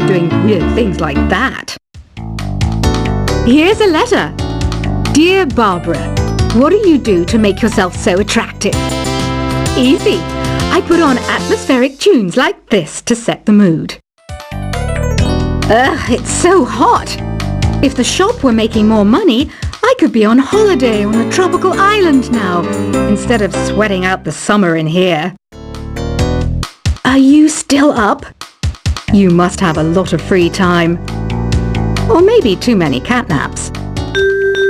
doing weird things like that. Here's a letter. Dear Barbara, what do you do to make yourself so attractive? Easy. I put on atmospheric tunes like this to set the mood. Ugh, it's so hot. If the shop were making more money, I could be on holiday on a tropical island now, instead of sweating out the summer in here. Are you still up? You must have a lot of free time. Or maybe too many catnaps.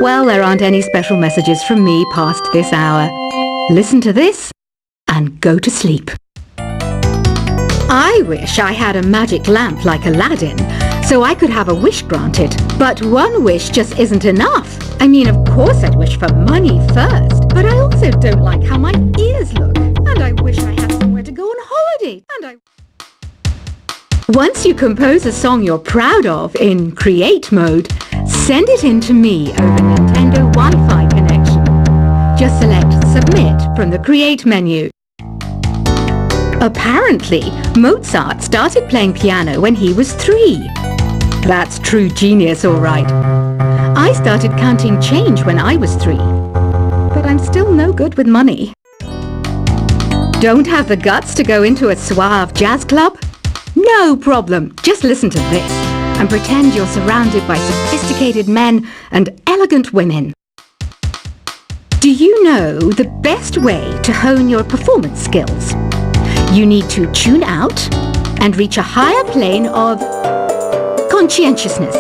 Well, there aren't any special messages from me past this hour. Listen to this and go to sleep. I wish I had a magic lamp like Aladdin, so I could have a wish granted. But one wish just isn't enough. I mean, of course I'd wish for money first, but I also don't like how my ears look. And I wish I had somewhere to go on holiday. Once you compose a song you're proud of in Create mode, send it in to me over Nintendo Wi-Fi connection. Just select Submit from the Create menu. Apparently, Mozart started playing piano when he was 3. That's true genius, all right. I started counting change when I was 3, but I'm still no good with money. Don't have the guts to go into a suave jazz club? No problem. Just listen to this and pretend you're surrounded by sophisticated men and elegant women. Do you know the best way to hone your performance skills? You need to tune out and reach a higher plane of conscientiousness.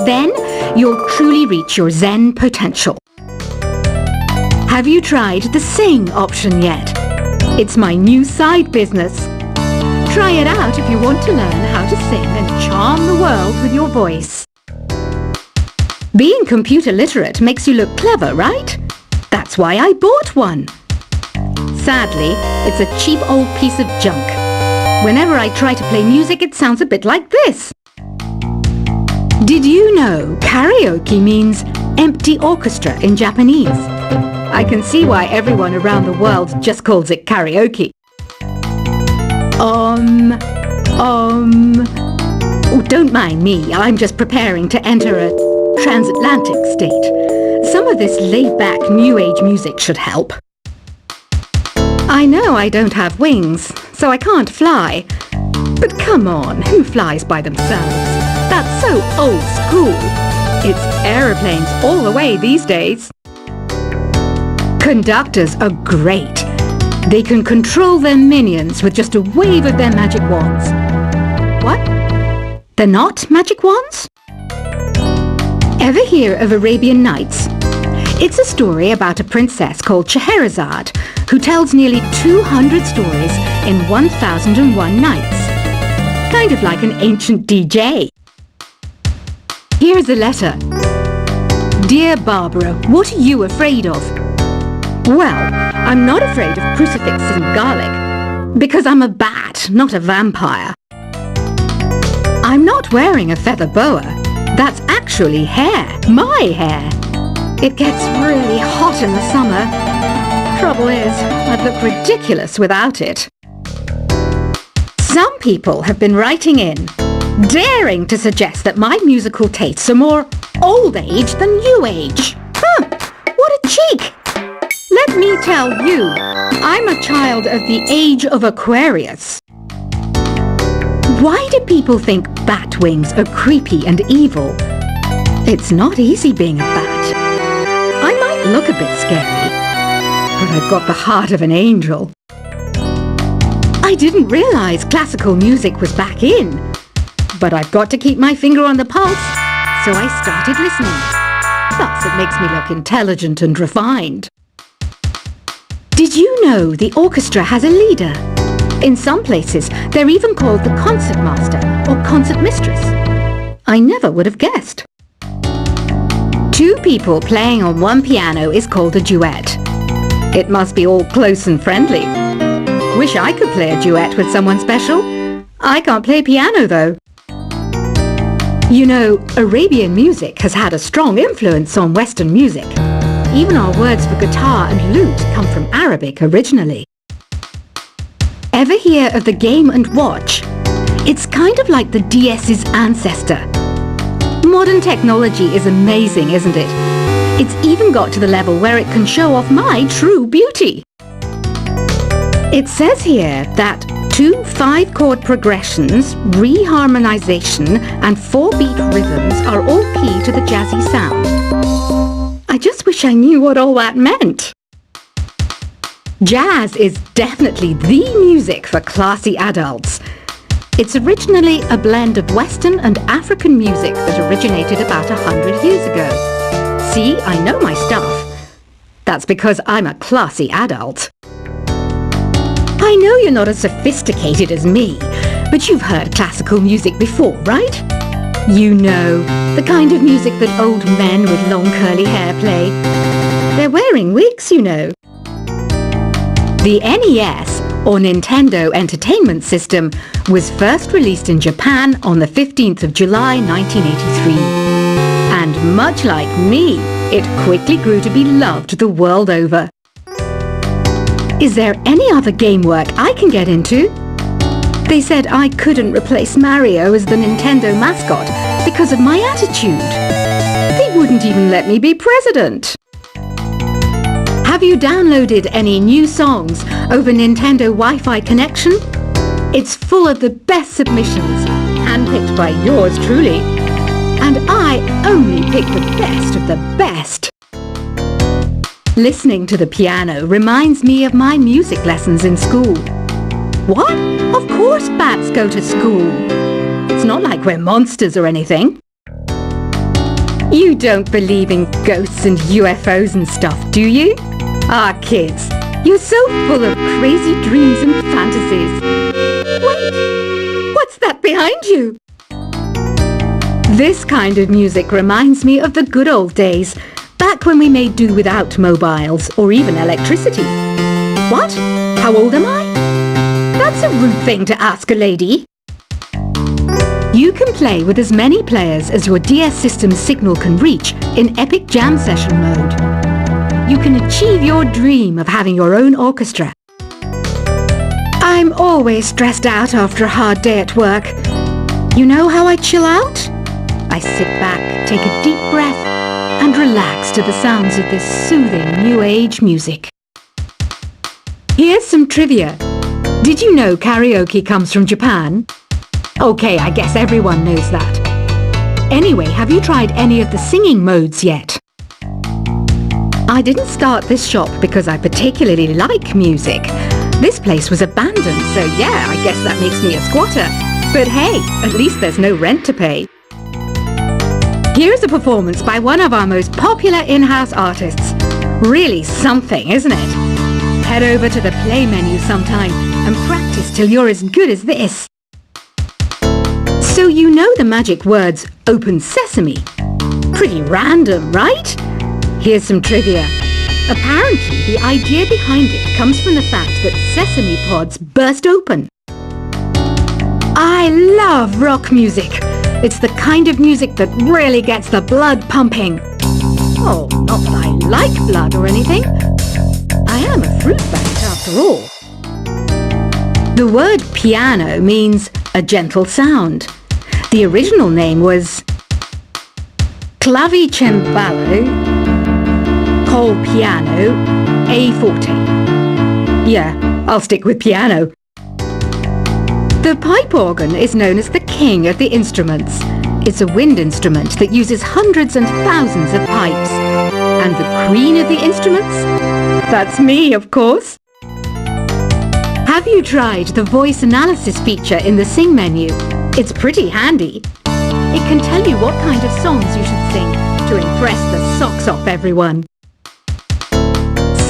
Then you'll truly reach your Zen potential. Have you tried the Sing option yet? It's my new side business. Try it out if you want to learn how to sing and charm the world with your voice. Being computer literate makes you look clever, right? That's why I bought one. Sadly, it's a cheap old piece of junk. Whenever I try to play music, it sounds a bit like this. Did you know karaoke means empty orchestra in Japanese? I can see why everyone around the world just calls it karaoke. Oh, don't mind me. I'm just preparing to enter a transatlantic state. Some of this laid-back new age music should help. I know I don't have wings, so I can't fly. But come on, who flies by themselves? That's so old school. It's aeroplanes all the way these days. Conductors are great. They can control their minions with just a wave of their magic wands. What? They're not magic wands? Ever hear of Arabian Nights? It's a story about a princess called Scheherazade who tells nearly 200 stories in 1001 nights. Kind of like an ancient DJ. Here's a letter. Dear Barbara, what are you afraid of? Well, I'm not afraid of crucifixes and garlic, because I'm a bat, not a vampire. I'm not wearing a feather boa. That's actually hair, my hair. It gets really hot in the summer. Trouble is, I'd look ridiculous without it. Some people have been writing in, daring to suggest that my musical tastes are more old age than new age. What a cheek! Let me tell you, I'm a child of the age of Aquarius. Why do people think bat wings are creepy and evil? It's not easy being a bat. I might look a bit scary, but I've got the heart of an angel. I didn't realize classical music was back in, but I've got to keep my finger on the pulse, so I started listening. Plus, it makes me look intelligent and refined. Did you know the orchestra has a leader? In some places, they're even called the concert master or concert mistress. I never would have guessed. 2 people playing on one piano is called a duet. It must be all close and friendly. Wish I could play a duet with someone special. I can't play piano though. You know, Arabian music has had a strong influence on Western music. Even our words for guitar and lute come from Arabic originally. Ever hear of the Game & Watch? It's kind of like the DS's ancestor. Modern technology is amazing, isn't it? It's even got to the level where it can show off my true beauty. It says here that 2 5-chord progressions, reharmonization and 4-beat rhythms are all key to the jazzy sound. I just wish I knew what all that meant. Jazz is definitely the music for classy adults. It's originally a blend of Western and African music that originated about 100 years ago. See, I know my stuff. That's because I'm a classy adult. I know you're not as sophisticated as me, but you've heard classical music before, right? You know, the kind of music that old men with long curly hair play. They're wearing wigs, you know. The NES, or Nintendo Entertainment System, was first released in Japan on the 15th of July 1983. And much like me, it quickly grew to be loved the world over. Is there any other game work I can get into? They said I couldn't replace Mario as the Nintendo mascot because of my attitude. They wouldn't even let me be president. Have you downloaded any new songs over Nintendo Wi-Fi connection? It's full of the best submissions, handpicked by yours truly. And I only pick the best of the best. Listening to the piano reminds me of my music lessons in school. What? Of course bats go to school. It's not like we're monsters or anything. You don't believe in ghosts and UFOs and stuff, do you? Ah, kids, you're so full of crazy dreams and fantasies. Wait, what's that behind you? This kind of music reminds me of the good old days, back when we made do without mobiles or even electricity. What? How old am I? That's a rude thing to ask a lady. You can play with as many players as your DS system's signal can reach in Epic Jam Session mode. You can achieve your dream of having your own orchestra. I'm always stressed out after a hard day at work. You know how I chill out? I sit back, take a deep breath, and relax to the sounds of this soothing new age music. Here's some trivia. Did you know karaoke comes from Japan? Okay, I guess everyone knows that. Anyway, have you tried any of the singing modes yet? I didn't start this shop because I particularly like music. This place was abandoned, so yeah, I guess that makes me a squatter. But hey, at least there's no rent to pay. Here's a performance by one of our most popular in-house artists. Really something, isn't it? Head over to the play menu sometime and practice till you're as good as this. So you know the magic words "Open Sesame"? Pretty random, right? Here's some trivia. Apparently, the idea behind it comes from the fact that sesame pods burst open. I love rock music. It's the kind of music that really gets the blood pumping. Oh, not that I like blood or anything. I am a fruit bat after all. The word piano means a gentle sound. The original name was clavicembalo col piano a forte. Yeah, I'll stick with piano. The pipe organ is known as the king of the instruments. It's a wind instrument that uses hundreds and thousands of pipes. And the queen of the instruments? That's me, of course. Have you tried the voice analysis feature in the Sing menu? It's pretty handy. It can tell you what kind of songs you should sing to impress the socks off everyone.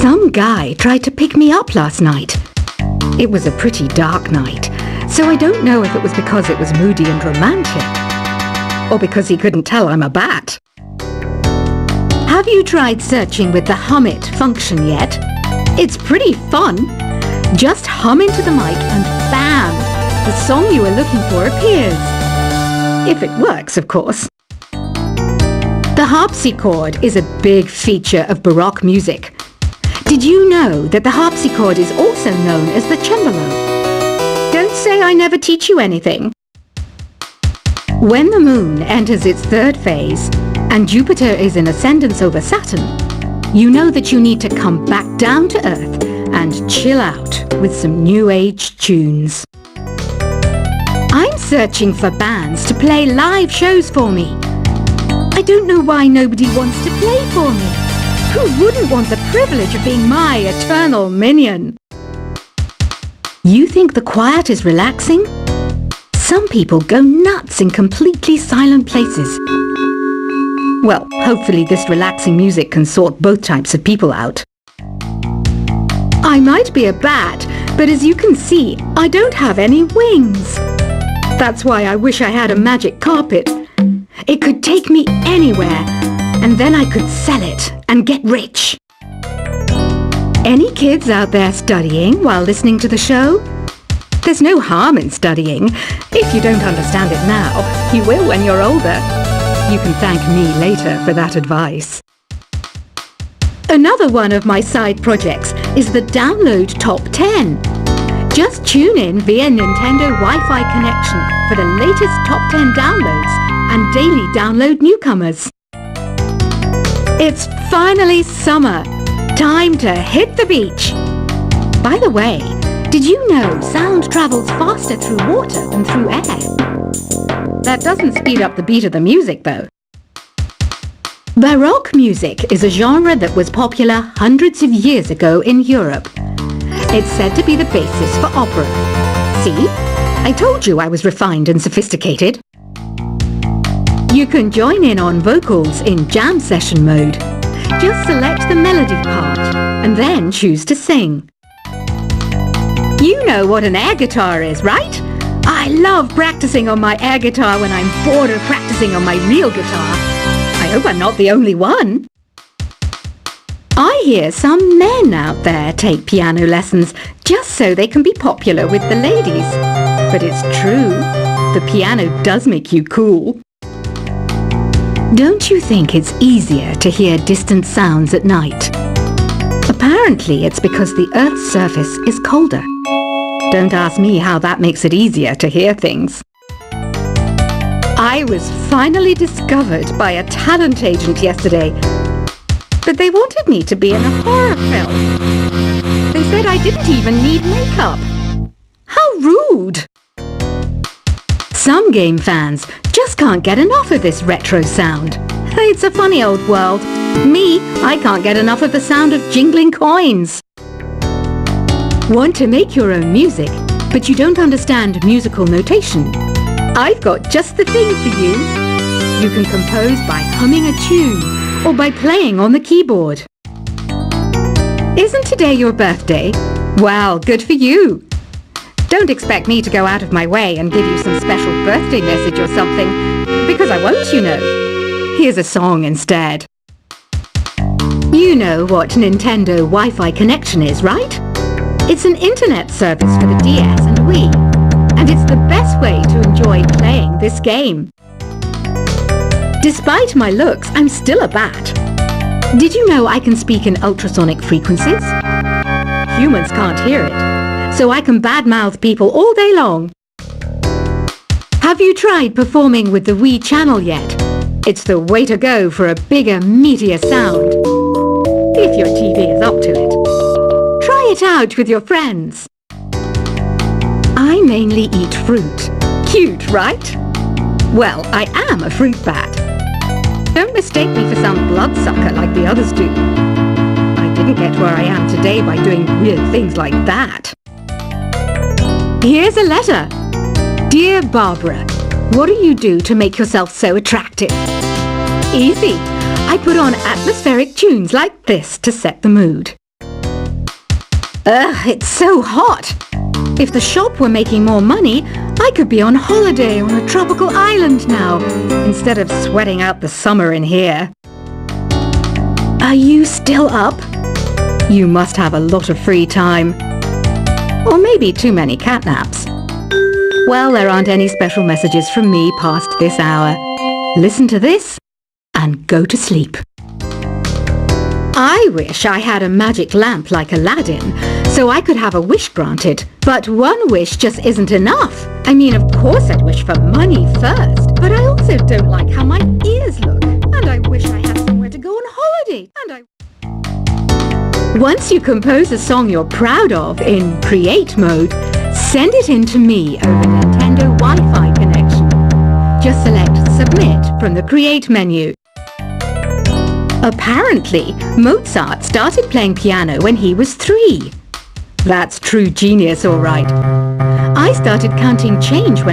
Some guy tried to pick me up last night. It was a pretty dark night, so I don't know if it was because it was moody and romantic, or because he couldn't tell I'm a bat. Have you tried searching with the Hum It function yet? It's pretty fun. Just hum into the mic and bam! The song you were looking for appears. If it works, of course. The harpsichord is a big feature of Baroque music. Did you know that the harpsichord is also known as the cembalo? Don't say I never teach you anything. When the moon enters its third phase and Jupiter is in ascendance over Saturn, you know that you need to come back down to Earth and chill out with some new age tunes. I'm searching for bands to play live shows for me. I don't know why nobody wants to play for me. Who wouldn't want the privilege of being my eternal minion? You think the quiet is relaxing? Some people go nuts in completely silent places. Well, hopefully this relaxing music can sort both types of people out. I might be a bat, but as you can see, I don't have any wings. That's why I wish I had a magic carpet. It could take me anywhere, and then I could sell it and get rich. Any kids out there studying while listening to the show? There's no harm in studying. If you don't understand it now, you will when you're older. You can thank me later for that advice. Another one of my side projects is the Download Top 10. Just tune in via Nintendo Wi-Fi connection for the latest Top 10 downloads and daily download newcomers. It's finally summer. Time to hit the beach. By the way, did you know sound travels faster through water than through air? That doesn't speed up the beat of the music, though. Baroque music is a genre that was popular hundreds of years ago in Europe. It's said to be the basis for opera. See? I told you I was refined and sophisticated. You can join in on vocals in jam session mode. Just select the melody part and then choose to sing. You know what an air guitar is, right? I love practicing on my air guitar when I'm bored of practicing on my real guitar. I hope I'm not the only one. I hear some men out there take piano lessons just so they can be popular with the ladies. But it's true, the piano does make you cool. Don't you think it's easier to hear distant sounds at night? Apparently it's because the Earth's surface is colder. Don't ask me how that makes it easier to hear things. I was finally discovered by a talent agent yesterday, but they wanted me to be in a horror film. They said I didn't even need makeup. How rude! Some game fans just can't get enough of this retro sound. It's a funny old world. Me, I can't get enough of the sound of jingling coins. Want to make your own music, but you don't understand musical notation? I've got just the thing for you. You can compose by humming a tune or by playing on the keyboard. Isn't today your birthday? Well, good for you. Don't expect me to go out of my way and give you some special birthday message or something, because I won't, you know. Here's a song instead. You know what Nintendo Wi-Fi connection is, right? It's an internet service for the DS and Wii, and it's the best way to enjoy playing this game. Despite my looks, I'm still a bat. Did you know I can speak in ultrasonic frequencies? Humans can't hear it, so I can badmouth people all day long. Have you tried performing with the Wii channel yet? It's the way to go for a bigger, meatier sound. If your TV is up to it. Try it out with your friends. I mainly eat fruit. Cute, right? Well, I am a fruit bat. Don't mistake me for some bloodsucker like the others do. I didn't get where I am today by doing weird things like that. Here's a letter. Dear Barbara, what do you do to make yourself so attractive? Easy. I put on atmospheric tunes like this to set the mood. Ugh, it's so hot. If the shop were making more money, I could be on holiday on a tropical island now, instead of sweating out the summer in here. Are you still up? You must have a lot of free time. Or maybe too many catnaps. Well, there aren't any special messages from me past this hour. Listen to this and go to sleep. I wish I had a magic lamp like Aladdin, so I could have a wish granted. But one wish just isn't enough. I mean, of course I'd wish for money first. But I also don't like how my ears look, and I wish I had somewhere to go on holiday, Once you compose a song you're proud of in Create mode, send it in to me over Nintendo Wi-Fi connection. Just select Submit from the Create menu. Apparently, Mozart started playing piano when he was 3. That's true genius, all right. I started counting change when